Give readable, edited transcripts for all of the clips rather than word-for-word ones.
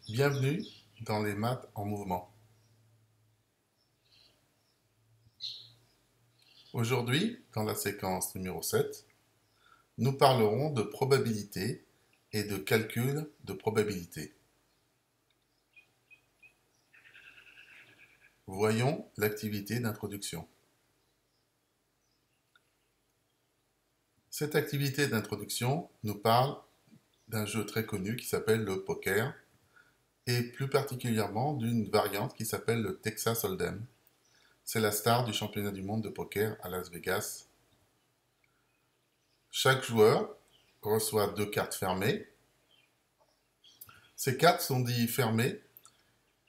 Bienvenue dans les maths en mouvement. Aujourd'hui, dans la séquence numéro 7, nous parlerons de probabilité et de calcul de probabilité. Voyons l'activité d'introduction. Cette activité d'introduction nous parle d'un jeu très connu qui s'appelle le poker et plus particulièrement d'une variante qui s'appelle le Texas Hold'em. C'est la star du championnat du monde de poker à Las Vegas. Chaque joueur reçoit 2 cartes fermées. Ces cartes sont dites fermées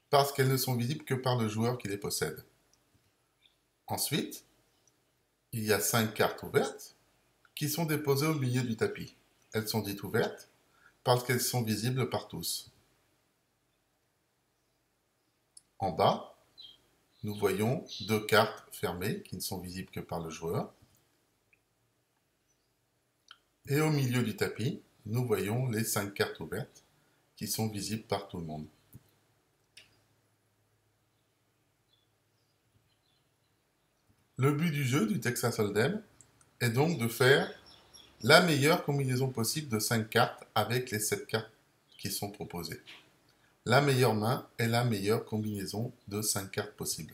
parce qu'elles ne sont visibles que par le joueur qui les possède. Ensuite, il y a 5 cartes ouvertes qui sont déposées au milieu du tapis. Elles sont dites ouvertes parce qu'elles sont visibles par tous. En bas, nous voyons 2 cartes fermées qui ne sont visibles que par le joueur. Et au milieu du tapis, nous voyons les 5 cartes ouvertes qui sont visibles par tout le monde. Le but du jeu du Texas Hold'em est donc de faire la meilleure combinaison possible de 5 cartes avec les 7 cartes qui sont proposées. La meilleure main est la meilleure combinaison de 5 cartes possibles.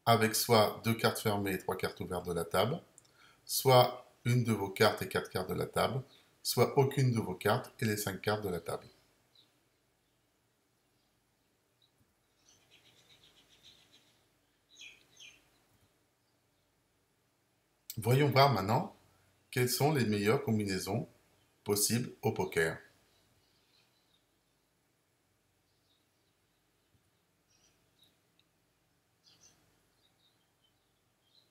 Avec soit 2 cartes fermées et 3 cartes ouvertes de la table, soit une de vos cartes et 4 cartes de la table, soit aucune de vos cartes et les 5 cartes de la table. Voyons voir maintenant quelles sont les meilleures combinaisons possibles au poker.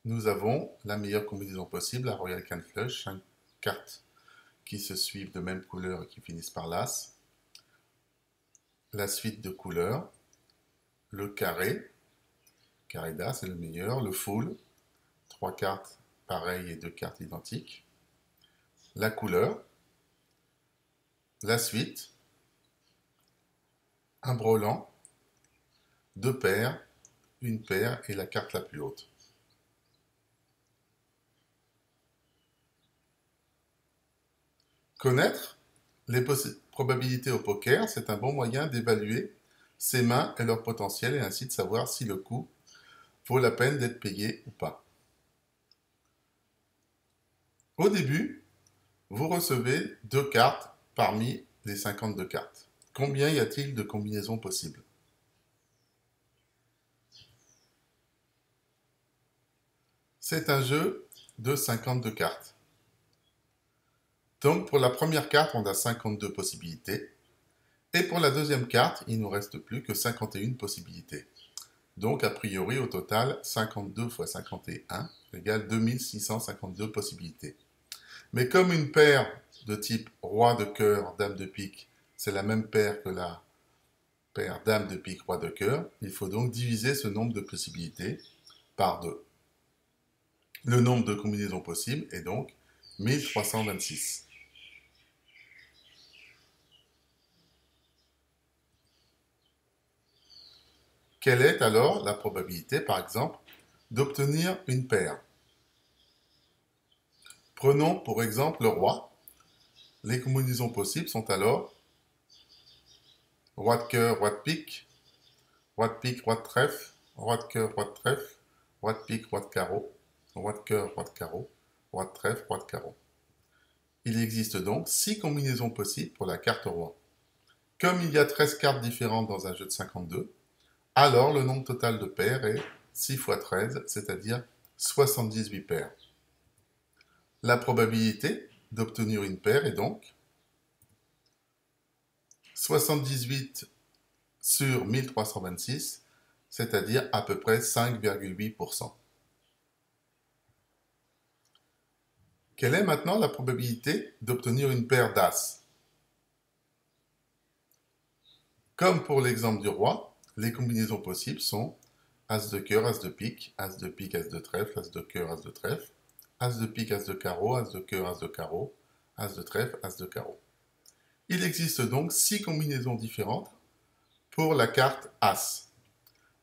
Nous avons la meilleure combinaison possible, la Royal Can Flush, 5 cartes qui se suivent de même couleur et qui finissent par l'As. La suite de couleurs, le carré d'As est le meilleur, le full, 3 cartes pareilles et 2 cartes identiques. La couleur, la suite, un brelan, 2 paires, une paire et la carte la plus haute. Connaître les probabilités au poker, c'est un bon moyen d'évaluer ses mains et leur potentiel et ainsi de savoir si le coup vaut la peine d'être payé ou pas. Au début, vous recevez 2 cartes parmi les 52 cartes. Combien y a-t-il de combinaisons possibles? C'est un jeu de 52 cartes. Donc pour la première carte, on a 52 possibilités. Et pour la deuxième carte, il ne nous reste plus que 51 possibilités. Donc a priori, au total, 52 fois 51 égale 2652 possibilités. Mais comme une paire de type roi de cœur, dame de pique, c'est la même paire que la paire dame de pique, roi de cœur, il faut donc diviser ce nombre de possibilités par 2. Le nombre de combinaisons possibles est donc 1326. Quelle est alors la probabilité, par exemple, d'obtenir une paire? Prenons pour exemple le roi. Les combinaisons possibles sont alors roi de cœur, roi de pique, roi de pique, roi de trèfle, roi de cœur, roi de trèfle, roi de pique, roi de carreau, roi de cœur, roi de carreau, roi de trèfle, roi de carreau. Il existe donc 6 combinaisons possibles pour la carte roi. Comme il y a 13 cartes différentes dans un jeu de 52, alors le nombre total de paires est 6 fois 13, c'est-à-dire 78 paires. La probabilité d'obtenir une paire est donc 78 sur 1326, c'est-à-dire à peu près 5,8%. Quelle est maintenant la probabilité d'obtenir une paire d'As? Comme pour l'exemple du roi, les combinaisons possibles sont As de cœur, As de pique, As de pique, As de trèfle, As de cœur, As de trèfle, As de pique, As de carreau, As de cœur, As de carreau, As de trèfle, As de carreau. Il existe donc 6 combinaisons différentes pour la carte As.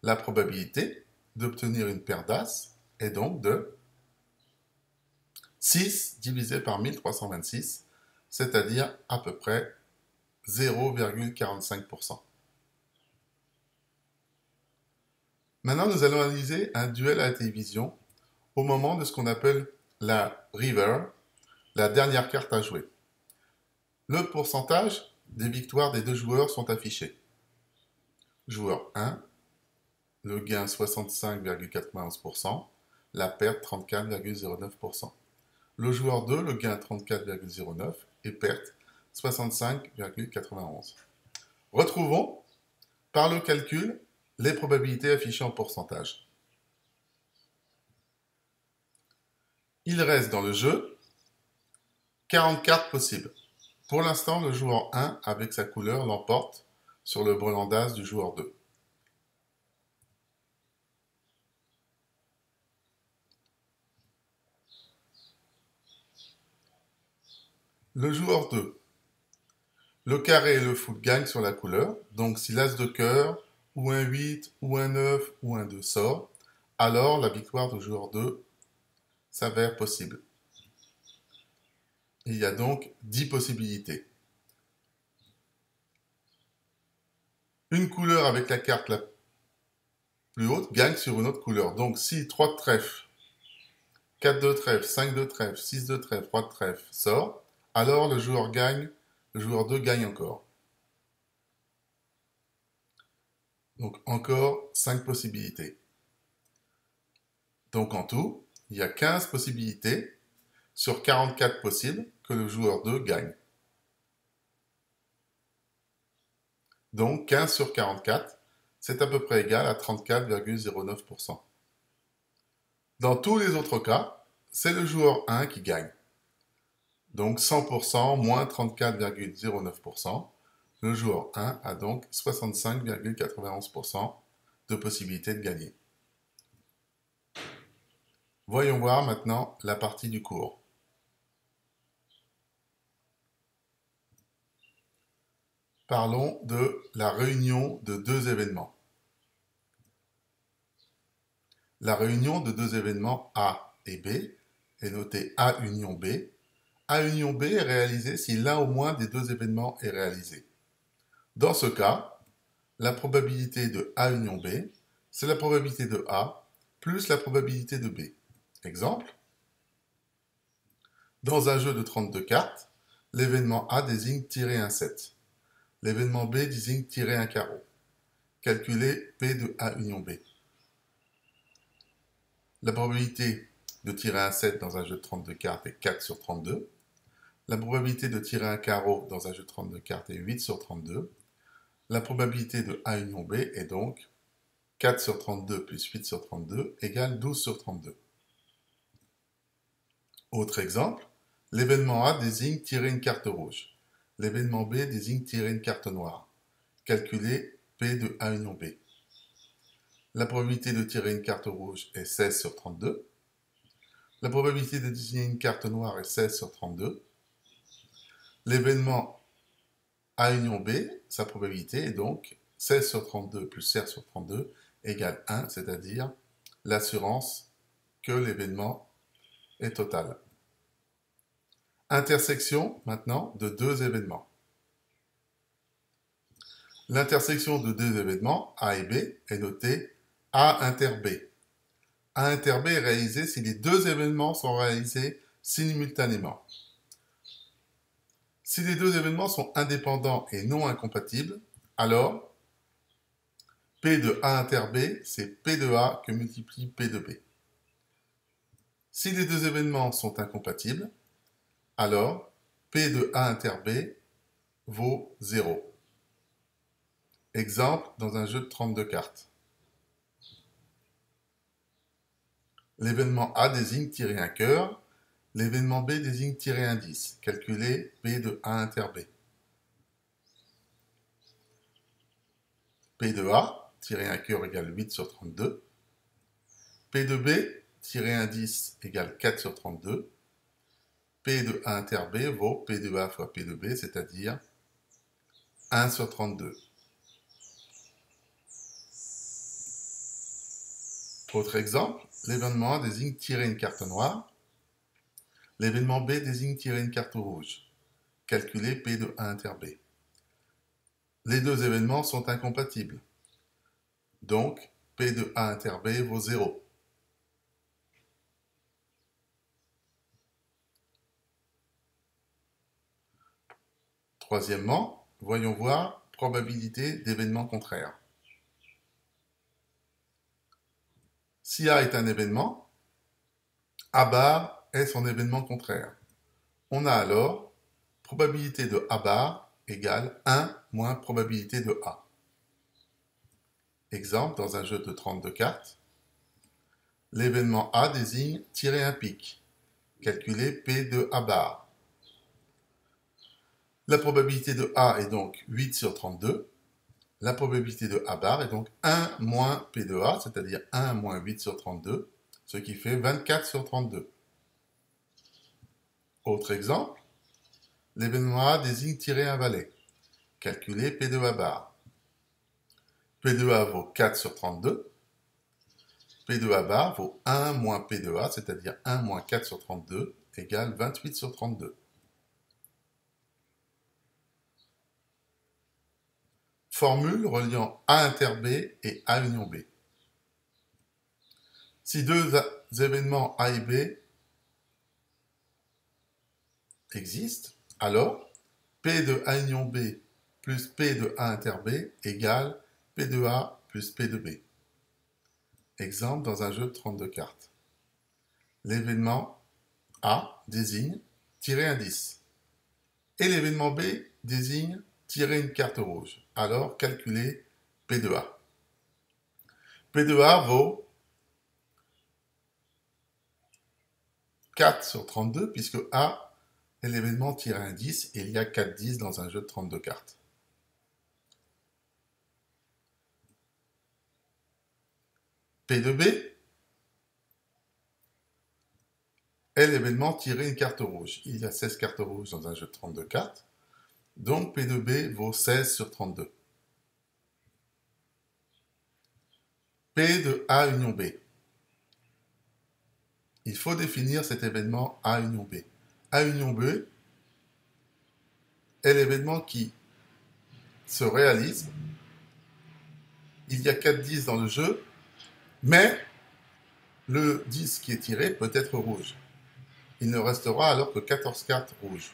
La probabilité d'obtenir une paire d'As est donc de 6 divisé par 1326, c'est-à-dire à peu près 0,45%. Maintenant, nous allons analyser un duel à la télévision au moment de ce qu'on appelle la river, la dernière carte à jouer. Le pourcentage des victoires des deux joueurs sont affichés. Joueur 1, le gain 65,91%, la perte 34,09%. Le joueur 2, le gain 34,09% et perte 65,91%. Retrouvons par le calcul les probabilités affichées en pourcentage. Il reste dans le jeu 40 cartes possibles. Pour l'instant, le joueur 1, avec sa couleur, l'emporte sur le brelan d'As du joueur 2. Le joueur 2. Le carré et le fou gagnent sur la couleur. Donc, si l'As de cœur, ou un 8, ou un 9, ou un 2 sort, alors la victoire du joueur 2 s'avère possible. Il y a donc 10 possibilités. Une couleur avec la carte la plus haute gagne sur une autre couleur. Donc, si 3 de trèfle, 4 de trèfle, 5 de trèfle, 6 de trèfle, 3 de trèfle sort, alors le joueur 2 gagne encore. Donc encore 5 possibilités. Donc en tout, il y a 15 possibilités sur 44 possibles que le joueur 2 gagne. Donc 15 sur 44, c'est à peu près égal à 34,09%. Dans tous les autres cas, c'est le joueur 1 qui gagne. Donc 100% moins 34,09%. Le joueur 1 a donc 65,91% de possibilité de gagner. Voyons voir maintenant la partie du cours. Parlons de la réunion de deux événements. La réunion de deux événements A et B est notée A union B. A union B est réalisée si l'un au moins des deux événements est réalisé. Dans ce cas, la probabilité de A union B, c'est la probabilité de A plus la probabilité de B. Exemple, dans un jeu de 32 cartes, l'événement A désigne tirer un 7. L'événement B désigne tirer un carreau. Calculez P de A union B. La probabilité de tirer un 7 dans un jeu de 32 cartes est 4 sur 32. La probabilité de tirer un carreau dans un jeu de 32 cartes est 8 sur 32. La probabilité de A union B est donc 4 sur 32 plus 8 sur 32 égale 12 sur 32. Autre exemple, l'événement A désigne tirer une carte rouge. L'événement B désigne tirer une carte noire. Calculez P de A union B. La probabilité de tirer une carte rouge est 16 sur 32. La probabilité de désigner une carte noire est 16 sur 32. L'événement A union B, sa probabilité est donc 16 sur 32 plus 16 sur 32 égale 1, c'est-à-dire l'assurance que l'événement est total. Intersection maintenant de deux événements. L'intersection de deux événements, A et B, est notée A inter B. A inter B est réalisé si les deux événements sont réalisés simultanément. Si les deux événements sont indépendants et non incompatibles, alors P de A inter B, c'est P de A que multiplie P de B. Si les deux événements sont incompatibles, alors P de A inter B vaut 0. Exemple dans un jeu de 32 cartes. L'événement A désigne tirer un cœur, l'événement B désigne tirer un 10. Calculez P de A inter B. P de A, tirer un cœur égale 8 sur 32. P de B, tirer un 10 égale 4 sur 32. P de A inter B vaut P de A fois P de B, c'est-à-dire 1 sur 32. Autre exemple, l'événement A désigne tirer une carte noire. L'événement B désigne tirer une carte rouge. Calculez P de A inter B. Les deux événements sont incompatibles. Donc, P de A inter B vaut 0. Troisièmement, voyons voir probabilité d'événements contraires. Si A est un événement, A bar est son événement contraire. On a alors probabilité de A bar égale 1 moins probabilité de A. Exemple, dans un jeu de 32 cartes, l'événement A désigne tirer un pic. Calculez P de A bar. La probabilité de A est donc 8 sur 32. La probabilité de A bar est donc 1 moins P de A, c'est-à-dire 1 moins 8 sur 32, ce qui fait 24 sur 32. Autre exemple, l'événement A désigne tirer un valet. Calculez P de A bar. P de A vaut 4 sur 32. P de A bar vaut 1 moins P de A, c'est-à-dire 1 moins 4 sur 32, égale 28 sur 32. Formule reliant A inter B et A union B. Si deux événements A et B existent, alors P de A union B plus P de A inter B égale P de A plus P de B. Exemple dans un jeu de 32 cartes. L'événement A désigne tirer un 10 et l'événement B désigne tirer une carte rouge. Alors calculez P de A. P de A vaut 4 sur 32 puisque A est l'événement tirer un 10 et il y a 4 10 dans un jeu de 32 cartes. P de B est l'événement tirer une carte rouge. Il y a 16 cartes rouges dans un jeu de 32 cartes. Donc P de B vaut 16 sur 32. P de A union B. Il faut définir cet événement A union B. A union B est l'événement qui se réalise. Il y a 4 10 dans le jeu, mais le 10 qui est tiré peut être rouge. Il ne restera alors que 14 cartes rouges.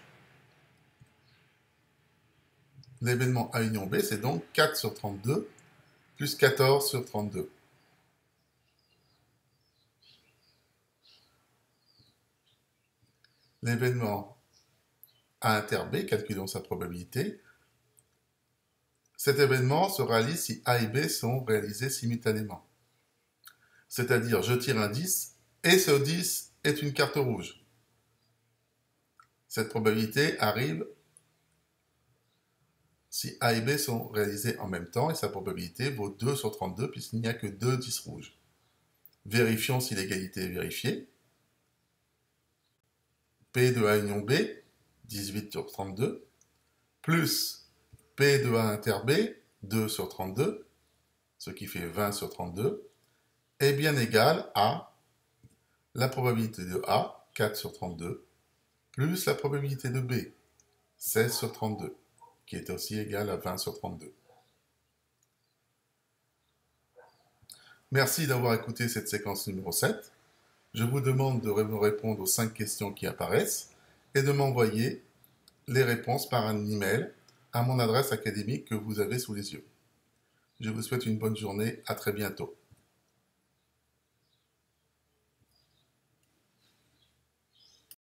L'événement A union B, c'est donc 4 sur 32 plus 14 sur 32. L'événement A inter B, calculons sa probabilité. Cet événement se réalise si A et B sont réalisés simultanément. C'est-à-dire, je tire un 10 et ce 10 est une carte rouge. Cette probabilité arrive si A et B sont réalisés en même temps et sa probabilité vaut 2 sur 32 puisqu'il n'y a que 2 10 rouges. Vérifions si l'égalité est vérifiée. P de A union B, 18 sur 32, plus P de A inter B, 2 sur 32, ce qui fait 20 sur 32, est bien égal à la probabilité de A, 4 sur 32, plus la probabilité de B, 16 sur 32, qui est aussi égale à 20 sur 32. Merci d'avoir écouté cette séquence numéro 7. Je vous demande de me répondre aux 5 questions qui apparaissent et de m'envoyer les réponses par un email à mon adresse académique que vous avez sous les yeux. Je vous souhaite une bonne journée, à très bientôt.